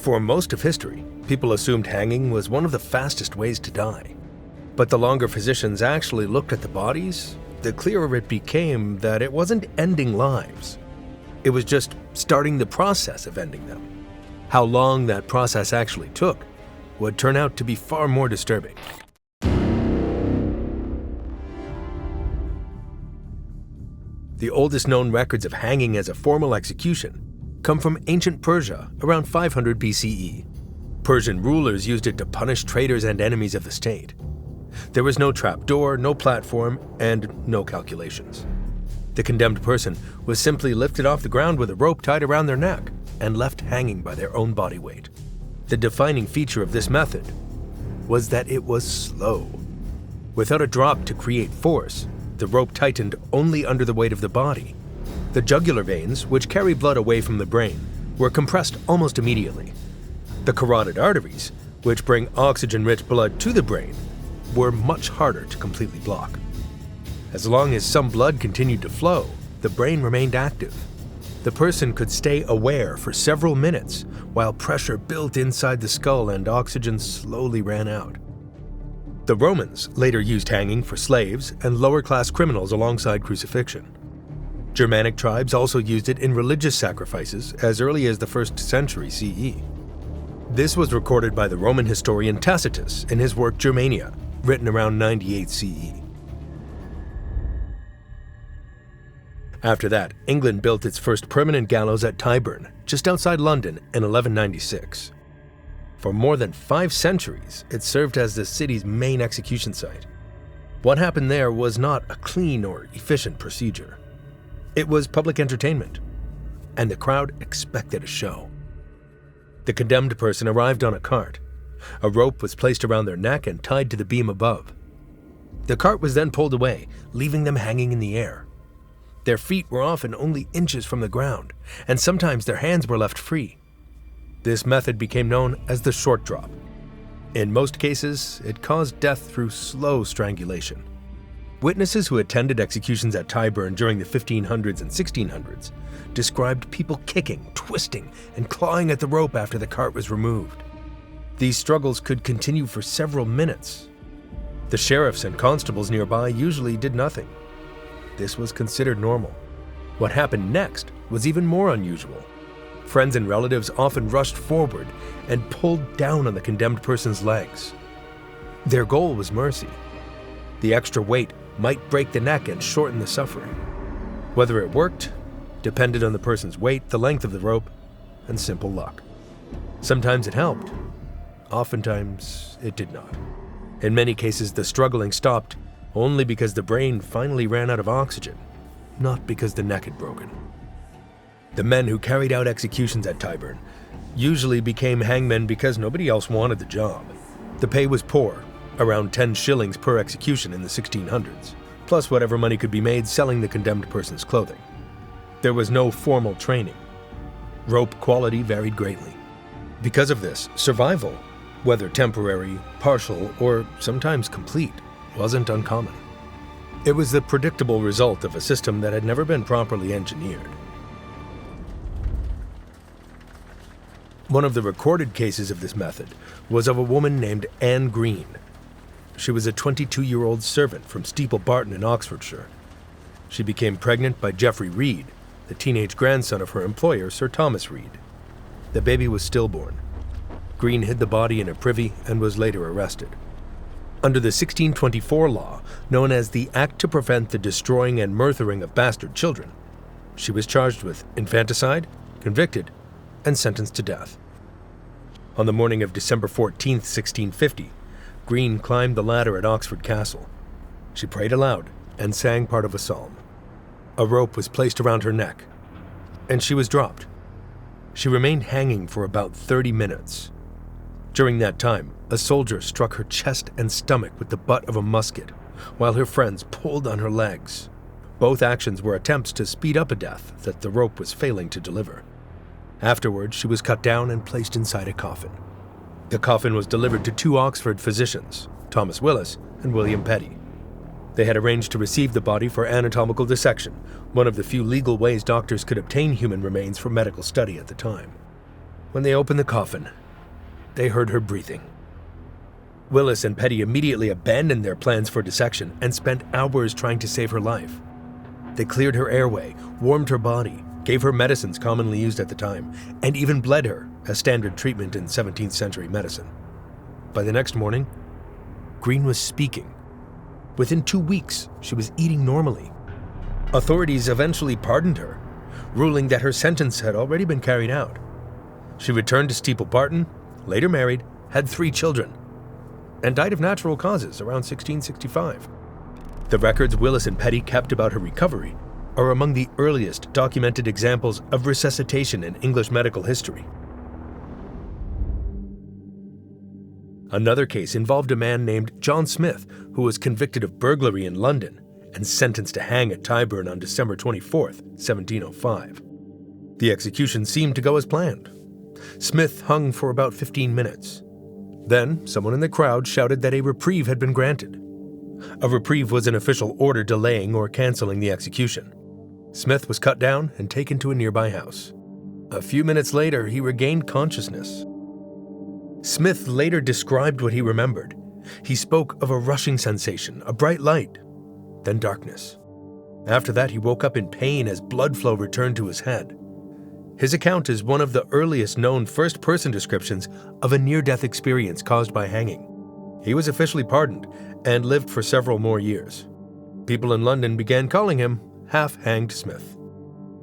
For most of history, people assumed hanging was one of the fastest ways to die. But the longer physicians actually looked at the bodies, the clearer it became that it wasn't ending lives. It was just starting the process of ending them. How long that process actually took would turn out to be far more disturbing. The oldest known records of hanging as a formal execution come from ancient Persia around 500 BCE. Persian rulers used it to punish traitors and enemies of the state. There was no trapdoor, no platform, and no calculations. The condemned person was simply lifted off the ground with a rope tied around their neck and left hanging by their own body weight. The defining feature of this method was that it was slow. Without a drop to create force, the rope tightened only under the weight of the body. The jugular veins, which carry blood away from the brain, were compressed almost immediately. The carotid arteries, which bring oxygen-rich blood to the brain, were much harder to completely block. As long as some blood continued to flow, the brain remained active. The person could stay aware for several minutes while pressure built inside the skull and oxygen slowly ran out. The Romans later used hanging for slaves and lower-class criminals alongside crucifixion. Germanic tribes also used it in religious sacrifices as early as the 1st century CE. This was recorded by the Roman historian Tacitus in his work Germania, written around 98 CE. After that, England built its first permanent gallows at Tyburn, just outside London, in 1196. For more than 5 centuries, it served as the city's main execution site. What happened there was not a clean or efficient procedure. It was public entertainment, and the crowd expected a show. The condemned person arrived on a cart. A rope was placed around their neck and tied to the beam above. The cart was then pulled away, leaving them hanging in the air. Their feet were often only inches from the ground, and sometimes their hands were left free. This method became known as the short drop. In most cases, it caused death through slow strangulation. Witnesses who attended executions at Tyburn during the 1500s and 1600s described people kicking, twisting, and clawing at the rope after the cart was removed. These struggles could continue for several minutes. The sheriffs and constables nearby usually did nothing. This was considered normal. What happened next was even more unusual. Friends and relatives often rushed forward and pulled down on the condemned person's legs. Their goal was mercy. The extra weight might break the neck and shorten the suffering. Whether it worked depended on the person's weight, the length of the rope, and simple luck. Sometimes it helped. Oftentimes, it did not. In many cases, the struggling stopped only because the brain finally ran out of oxygen, not because the neck had broken. The men who carried out executions at Tyburn usually became hangmen because nobody else wanted the job. The pay was poor, around 10 shillings per execution in the 1600s, plus whatever money could be made selling the condemned person's clothing. There was no formal training. Rope quality varied greatly. Because of this, survival, whether temporary, partial, or sometimes complete, wasn't uncommon. It was the predictable result of a system that had never been properly engineered. One of the recorded cases of this method was of a woman named Anne Green. She was a 22-year-old servant from Steeple Barton in Oxfordshire. She became pregnant by Geoffrey Reed, the teenage grandson of her employer, Sir Thomas Reed. The baby was stillborn. Green hid the body in a privy and was later arrested. Under the 1624 law, known as the Act to Prevent the Destroying and Murthering of Bastard Children, she was charged with infanticide, convicted, and sentenced to death. On the morning of December 14, 1650, Green climbed the ladder at Oxford Castle. She prayed aloud and sang part of a psalm. A rope was placed around her neck, and she was dropped. She remained hanging for about 30 minutes. During that time, a soldier struck her chest and stomach with the butt of a musket, while her friends pulled on her legs. Both actions were attempts to speed up a death that the rope was failing to deliver. Afterwards, she was cut down and placed inside a coffin. The coffin was delivered to 2 Oxford physicians, Thomas Willis and William Petty. They had arranged to receive the body for anatomical dissection, one of the few legal ways doctors could obtain human remains for medical study at the time. when they opened the coffin, they heard her breathing. Willis and Petty immediately abandoned their plans for dissection and spent hours trying to save her life. They cleared her airway, warmed her body, gave her medicines commonly used at the time, and even bled her, as standard treatment in 17th century medicine. By the next morning, Green was speaking. Within 2 weeks, she was eating normally. Authorities eventually pardoned her, ruling that her sentence had already been carried out. She returned to Steeple Barton, later married, had 3 children, and died of natural causes around 1665. The records Willis and Petty kept about her recovery are among the earliest documented examples of resuscitation in English medical history. Another case involved a man named John Smith, who was convicted of burglary in London and sentenced to hang at Tyburn on December 24, 1705. The execution seemed to go as planned. Smith hung for about 15 minutes. Then, someone in the crowd shouted that a reprieve had been granted. A reprieve was an official order delaying or canceling the execution. Smith was cut down and taken to a nearby house. A few minutes later, he regained consciousness. Smith later described what he remembered. He spoke of a rushing sensation, a bright light, then darkness. After that, he woke up in pain as blood flow returned to his head. His account is one of the earliest known first-person descriptions of a near-death experience caused by hanging. He was officially pardoned and lived for several more years. People in London began calling him Half-Hanged Smith.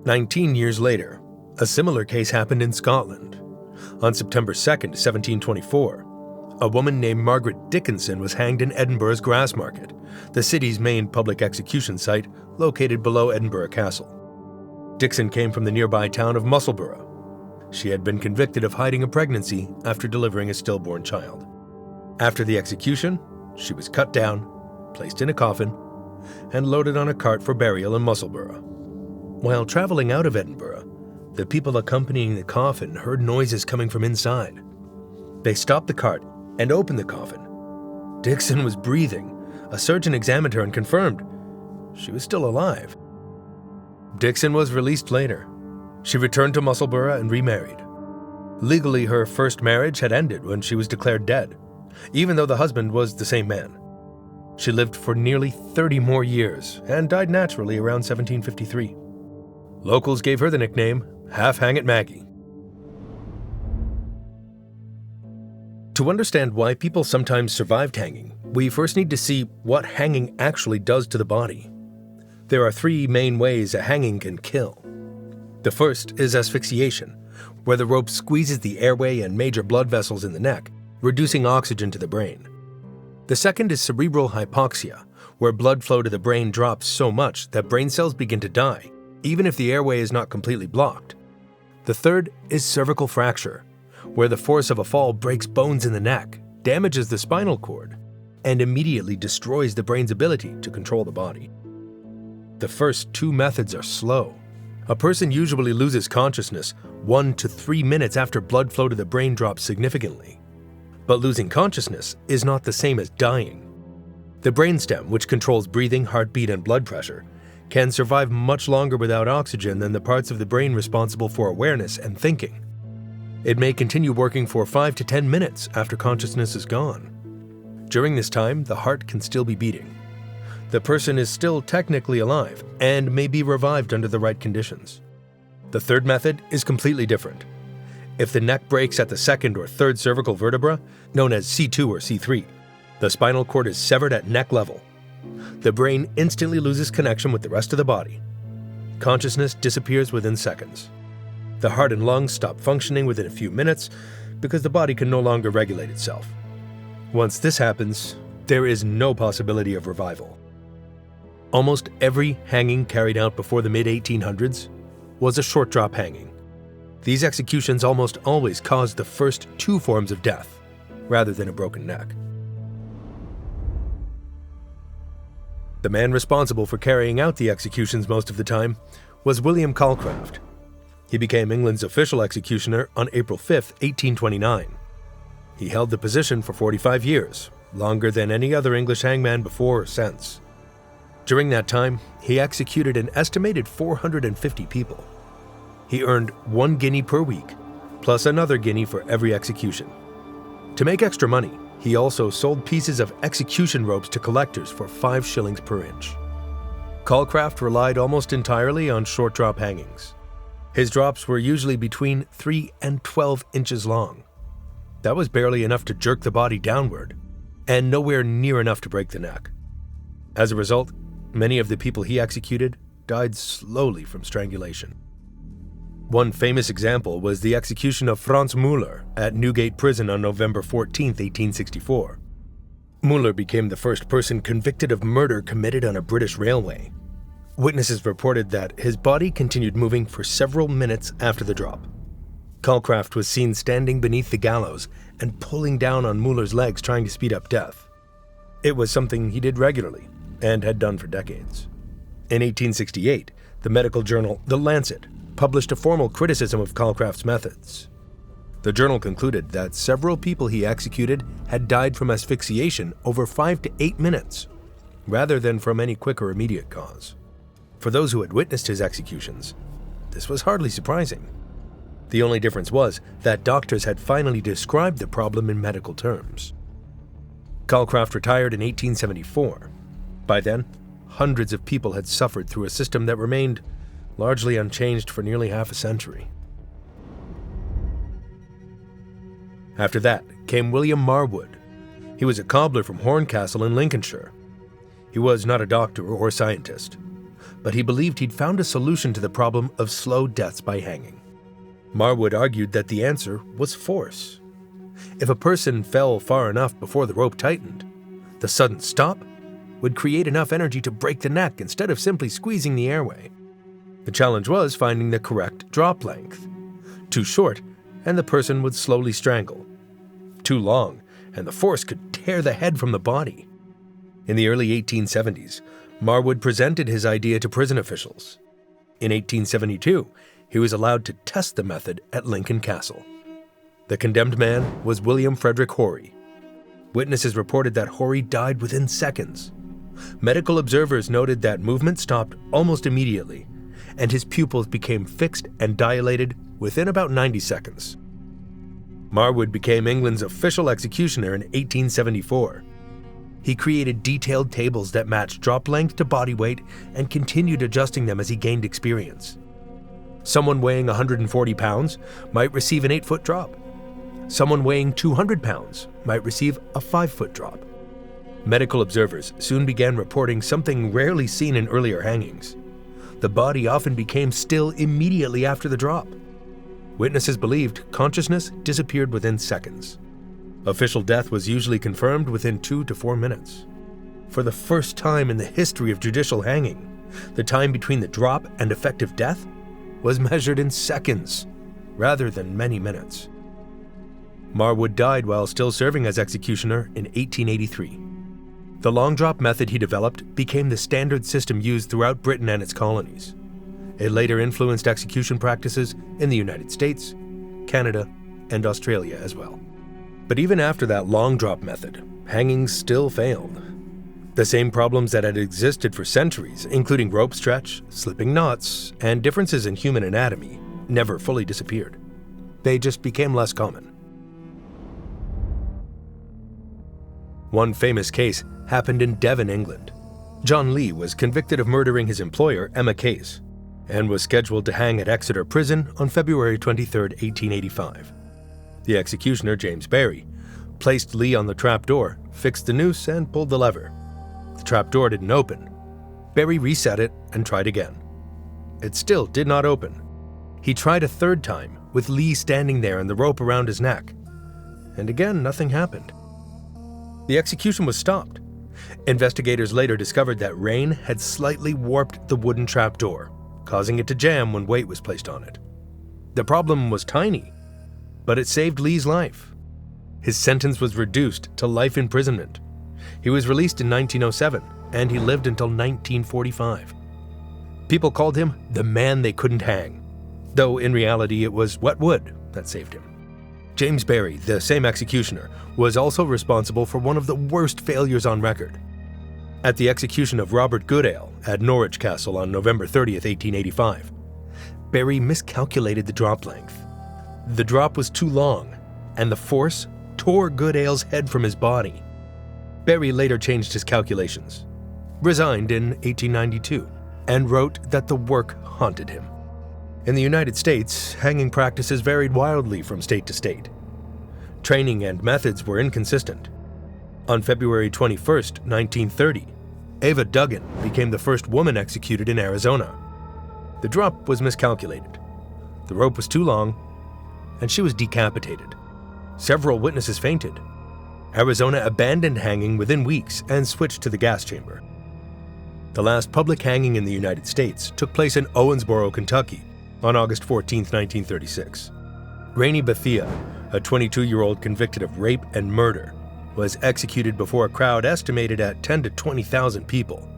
19 years later, a similar case happened in Scotland. On September 2, 1724, a woman named Margaret Dickinson was hanged in Edinburgh's Grassmarket, the city's main public execution site located below Edinburgh Castle. Dixon came from the nearby town of Musselburgh. She had been convicted of hiding a pregnancy after delivering a stillborn child. After the execution, she was cut down, placed in a coffin, and loaded on a cart for burial in Musselburgh. While traveling out of Edinburgh, the people accompanying the coffin heard noises coming from inside. They stopped the cart and opened the coffin. Dixon was breathing. A surgeon examined her and confirmed she was still alive. Dixon was released later. She returned to Musselburgh and remarried. Legally, her first marriage had ended when she was declared dead, even though the husband was the same man. She lived for nearly 30 more years and died naturally around 1753. Locals gave her the nickname Half-Hanged Maggie. To understand why people sometimes survived hanging, we first need to see what hanging actually does to the body. There are 3 main ways a hanging can kill. The first is asphyxiation, where the rope squeezes the airway and major blood vessels in the neck, reducing oxygen to the brain. The second is cerebral hypoxia, where blood flow to the brain drops so much that brain cells begin to die, even if the airway is not completely blocked. The third is cervical fracture, where the force of a fall breaks bones in the neck, damages the spinal cord, and immediately destroys the brain's ability to control the body. The first 2 methods are slow. A person usually loses consciousness 1 to 3 minutes after blood flow to the brain drops significantly. But losing consciousness is not the same as dying. The brainstem, which controls breathing, heartbeat, and blood pressure, can survive much longer without oxygen than the parts of the brain responsible for awareness and thinking. It may continue working for 5 to 10 minutes after consciousness is gone. During this time, the heart can still be beating. The person is still technically alive and may be revived under the right conditions. The third method is completely different. If the neck breaks at the 2nd or 3rd cervical vertebra, known as C2 or C3, the spinal cord is severed at neck level. The brain instantly loses connection with the rest of the body. Consciousness disappears within seconds. The heart and lungs stop functioning within a few minutes because the body can no longer regulate itself. Once this happens, there is no possibility of revival. Almost every hanging carried out before the mid-1800s was a short drop hanging. These executions almost always caused the first 2 forms of death, rather than a broken neck. The man responsible for carrying out the executions most of the time was William Calcraft. He became England's official executioner on April 5, 1829. He held the position for 45 years, longer than any other English hangman before or since. During that time, he executed an estimated 450 people. He earned 1 guinea per week, plus another guinea for every execution. To make extra money, he also sold pieces of execution ropes to collectors for 5 shillings per inch. Calcraft relied almost entirely on short drop hangings. His drops were usually between 3 and 12 inches long. That was barely enough to jerk the body downward, and nowhere near enough to break the neck. As a result, many of the people he executed died slowly from strangulation. One famous example was the execution of Franz Müller at Newgate Prison on November 14, 1864. Müller became the first person convicted of murder committed on a British railway. Witnesses reported that his body continued moving for several minutes after the drop. Calcraft was seen standing beneath the gallows and pulling down on Müller's legs trying to speed up death. It was something he did regularly and had done for decades. In 1868, the medical journal The Lancet published a formal criticism of Calcraft's methods. The journal concluded that several people he executed had died from asphyxiation over 5 to 8 minutes, rather than from any quick or immediate cause. For those who had witnessed his executions, this was hardly surprising. The only difference was that doctors had finally described the problem in medical terms. Calcraft retired in 1874. By then, hundreds of people had suffered through a system that remained largely unchanged for nearly half a century. After that came William Marwood. He was a cobbler from Horncastle in Lincolnshire. He was not a doctor or scientist, but he believed he'd found a solution to the problem of slow deaths by hanging. Marwood argued that the answer was force. If a person fell far enough before the rope tightened, the sudden stop would create enough energy to break the neck instead of simply squeezing the airway. The challenge was finding the correct drop length. Too short, and the person would slowly strangle. Too long, and the force could tear the head from the body. In the early 1870s, Marwood presented his idea to prison officials. In 1872, he was allowed to test the method at Lincoln Castle. The condemned man was William Frederick Horry. Witnesses reported that Horry died within seconds. Medical observers noted that movement stopped almost immediately, and his pupils became fixed and dilated within about 90 seconds. Marwood became England's official executioner in 1874. He created detailed tables that matched drop length to body weight and continued adjusting them as he gained experience. Someone weighing 140 pounds might receive an 8-foot drop. Someone weighing 200 pounds might receive a 5-foot drop. Medical observers soon began reporting something rarely seen in earlier hangings. The body often became still immediately after the drop. Witnesses believed consciousness disappeared within seconds. Official death was usually confirmed within 2 to 4 minutes. For the first time in the history of judicial hanging, the time between the drop and effective death was measured in seconds, rather than many minutes. Marwood died while still serving as executioner in 1883. The long drop method he developed became the standard system used throughout Britain and its colonies. It later influenced execution practices in the United States, Canada, and Australia as well. But even after that long drop method, hangings still failed. The same problems that had existed for centuries, including rope stretch, slipping knots, and differences in human anatomy, never fully disappeared. They just became less common. One famous case happened in Devon, England. John Lee was convicted of murdering his employer, Emma Case, and was scheduled to hang at Exeter Prison on February 23, 1885. The executioner, James Barry, placed Lee on the trapdoor, fixed the noose, and pulled the lever. The trapdoor didn't open. Barry reset it and tried again. It still did not open. He tried a third time, with Lee standing there and the rope around his neck. And again, nothing happened. The execution was stopped. Investigators later discovered that rain had slightly warped the wooden trapdoor, causing it to jam when weight was placed on it. The problem was tiny, but it saved Lee's life. His sentence was reduced to life imprisonment. He was released in 1907, and he lived until 1945. People called him the man they couldn't hang, though in reality it was wet wood that saved him. James Barry, the same executioner, was also responsible for one of the worst failures on record. At the execution of Robert Goodale at Norwich Castle on November 30, 1885, Barry miscalculated the drop length. The drop was too long, and the force tore Goodale's head from his body. Berry later changed his calculations, resigned in 1892, and wrote that the work haunted him. In the United States, hanging practices varied wildly from state to state. Training and methods were inconsistent. On February 21, 1930, Ava Duggan became the first woman executed in Arizona. The drop was miscalculated. The rope was too long, and she was decapitated. Several witnesses fainted. Arizona abandoned hanging within weeks and switched to the gas chamber. The last public hanging in the United States took place in Owensboro, Kentucky, on August 14, 1936. Rainey Bethia, a 22-year-old convicted of rape and murder, was executed before a crowd estimated at 10 to 20,000 people.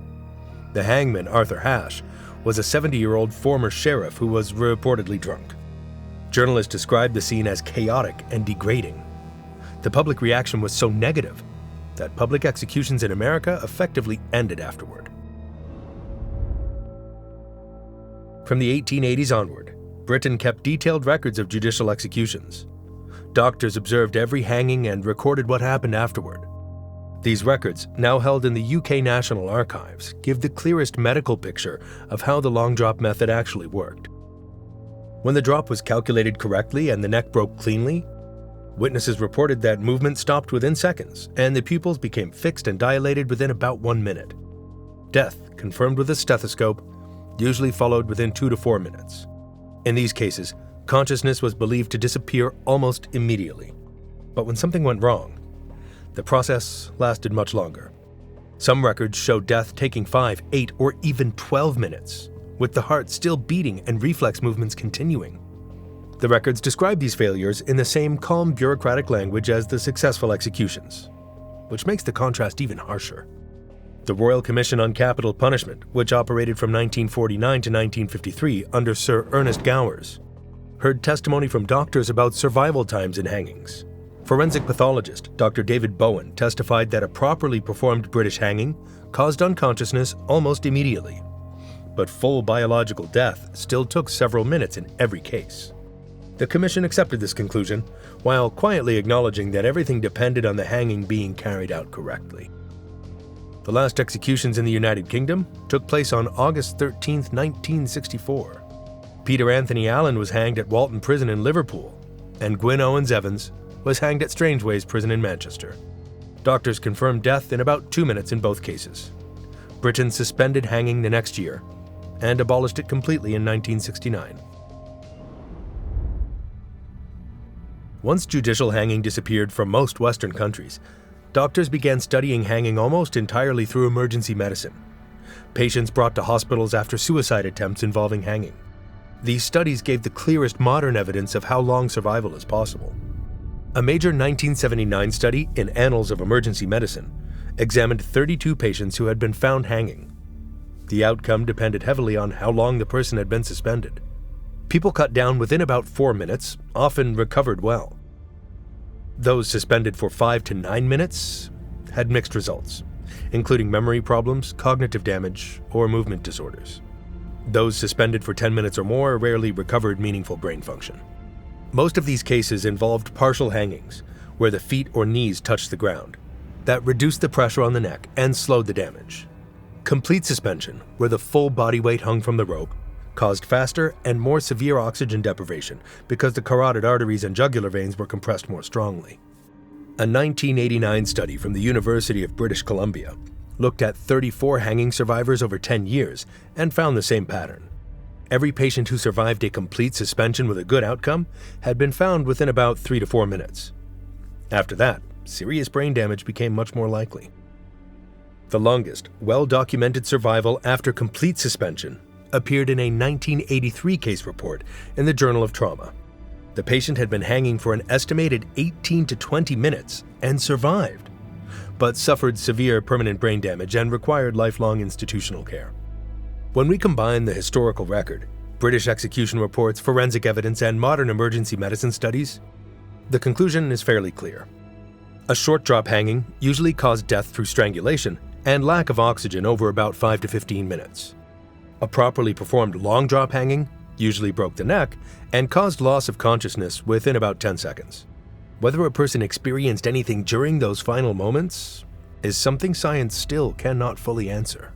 The hangman, Arthur Hash, was a 70-year-old former sheriff who was reportedly drunk. Journalists described the scene as chaotic and degrading. The public reaction was so negative that public executions in America effectively ended afterward. From the 1880s onward, Britain kept detailed records of judicial executions. Doctors observed every hanging and recorded what happened afterward. These records, now held in the UK National Archives, give the clearest medical picture of how the long drop method actually worked. When the drop was calculated correctly and the neck broke cleanly, witnesses reported that movement stopped within seconds and the pupils became fixed and dilated within about 1 minute. Death, confirmed with a stethoscope, usually followed within 2 to 4 minutes. In these cases, consciousness was believed to disappear almost immediately. But when something went wrong, the process lasted much longer. Some records show death taking 5, 8, or even 12 minutes, with the heart still beating and reflex movements continuing. The records describe these failures in the same calm bureaucratic language as the successful executions, which makes the contrast even harsher. The Royal Commission on Capital Punishment, which operated from 1949 to 1953 under Sir Ernest Gowers, heard testimony from doctors about survival times in hangings. Forensic pathologist Dr. David Bowen testified that a properly performed British hanging caused unconsciousness almost immediately, but full biological death still took several minutes in every case. The commission accepted this conclusion, while quietly acknowledging that everything depended on the hanging being carried out correctly. The last executions in the United Kingdom took place on August 13, 1964. Peter Anthony Allen was hanged at Walton Prison in Liverpool, and Gwyn Owens Evans was hanged at Strangeways Prison in Manchester. Doctors confirmed death in about 2 minutes in both cases. Britain suspended hanging the next year and abolished it completely in 1969. Once judicial hanging disappeared from most Western countries, doctors began studying hanging almost entirely through emergency medicine. Patients brought to hospitals after suicide attempts involving hanging. These studies gave the clearest modern evidence of how long survival is possible. A major 1979 study in Annals of Emergency Medicine examined 32 patients who had been found hanging. The outcome depended heavily on how long the person had been suspended. People cut down within about 4 minutes often recovered well. Those suspended for 5 to 9 minutes had mixed results, including memory problems, cognitive damage, or movement disorders. Those suspended for 10 minutes or more rarely recovered meaningful brain function. Most of these cases involved partial hangings, where the feet or knees touched the ground. That reduced the pressure on the neck and slowed the damage. Complete suspension, where the full body weight hung from the rope, caused faster and more severe oxygen deprivation because the carotid arteries and jugular veins were compressed more strongly. A 1989 study from the University of British Columbia looked at 34 hanging survivors over 10 years and found the same pattern. Every patient who survived a complete suspension with a good outcome had been found within about 3 to 4 minutes. After that, serious brain damage became much more likely. The longest, well-documented survival after complete suspension appeared in a 1983 case report in the Journal of Trauma. The patient had been hanging for an estimated 18 to 20 minutes and survived, but suffered severe permanent brain damage and required lifelong institutional care. When we combine the historical record, British execution reports, forensic evidence, and modern emergency medicine studies, the conclusion is fairly clear. A short drop hanging usually caused death through strangulation and lack of oxygen over about 5 to 15 minutes. A properly performed long drop hanging usually broke the neck, and caused loss of consciousness within about 10 seconds. Whether a person experienced anything during those final moments is something science still cannot fully answer.